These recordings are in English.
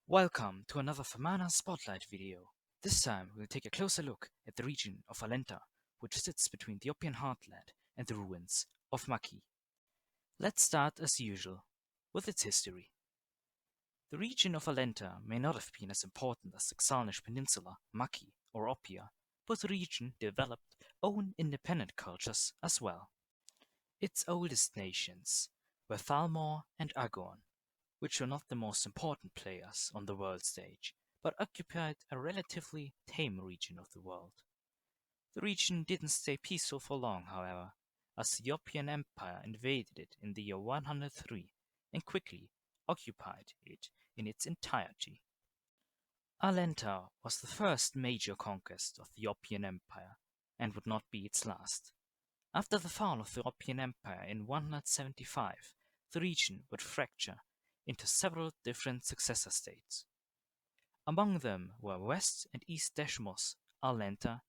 Welcome to another Famana Spotlight video. This time we'll take a closer look at the region of Arlenta, which sits between the Oppian heartland and the ruins of Maki. Let's start as usual with its history. The region of Arlenta may not have been as important as the Xalnish Peninsula, Maki, or Oppia, but the region developed own independent cultures as well. Its oldest nations were Thalmor and Agon, which were not the most important players on the world stage, but occupied a relatively tame region of the world. The region didn't stay peaceful for long, however, as the Oppian Empire invaded it in the year 103 and quickly occupied it in its entirety. Arlenta was the first major conquest of the Oppian Empire, and would not be its last. After the fall of the Oppian Empire in 175, the region would fracture into several different successor states. Among them were West and East Deshmos, Arlenta,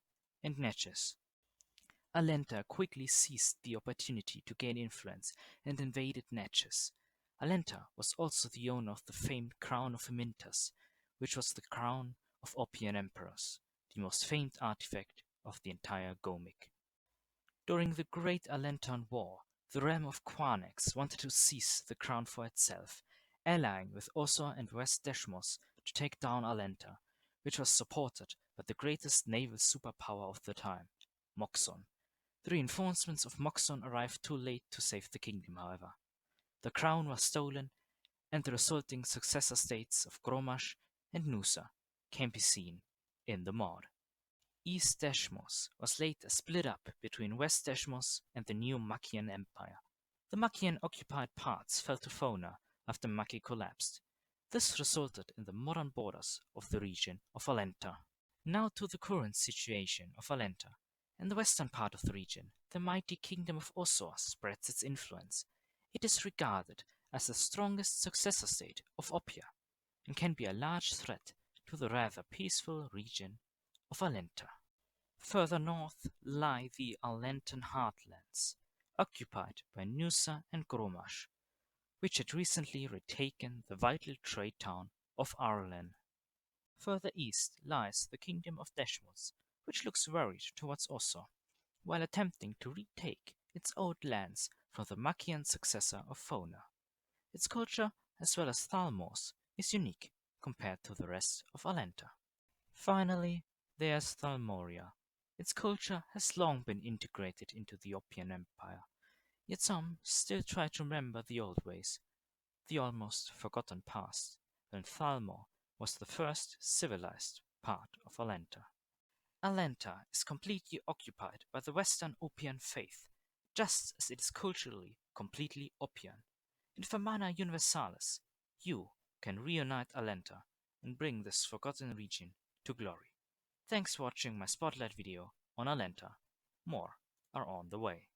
and Natchez. Arlenta quickly seized the opportunity to gain influence and invaded Natchez. Arlenta was also the owner of the famed Crown of Amintas, which was the crown of Oppian emperors, the most famed artifact of the entire Gomik. During the Great Arlentan War, the realm of Quanex wanted to seize the crown for itself, allying with Osor and West Deshmos to take down Arlenta, which was supported by the greatest naval superpower of the time, Moxon. The reinforcements of Moxon arrived too late to save the kingdom, however. The crown was stolen, and the resulting successor states of Gromash and Nusa can be seen in the mod. East Deshmos was later split up between West Deshmos and the new Makian Empire. The Makian occupied parts fell to Fona after Maki collapsed. This resulted in the modern borders of the region of Arlenta. Now to the current situation of Arlenta. In the western part of the region, the mighty kingdom of Osor spreads its influence. It is regarded as the strongest successor state of Oppia, and can be a large threat to the rather peaceful region of Arlenta. Further north lie the Arlentan heartlands, occupied by Nusa and Gromash, which had recently retaken the vital trade town of Arlen. Further east lies the kingdom of Deshmos, which looks worried towards Osor, while attempting to retake its old lands from the Makian successor of Fona. Its culture, as well as Thalmor's, is unique compared to the rest of Arlenta. Finally, there's Thalmoria. Its culture has long been integrated into the Oppian Empire, yet some still try to remember the old ways, the almost forgotten past, when Thalmor was the first civilized part of Arlenta. Arlenta is completely occupied by the Western Oppian faith, just as it is culturally completely Oppian. In Famana Universalis, you can reunite Arlenta and bring this forgotten region to glory. Thanks for watching my spotlight video on Arlenta. More are on the way.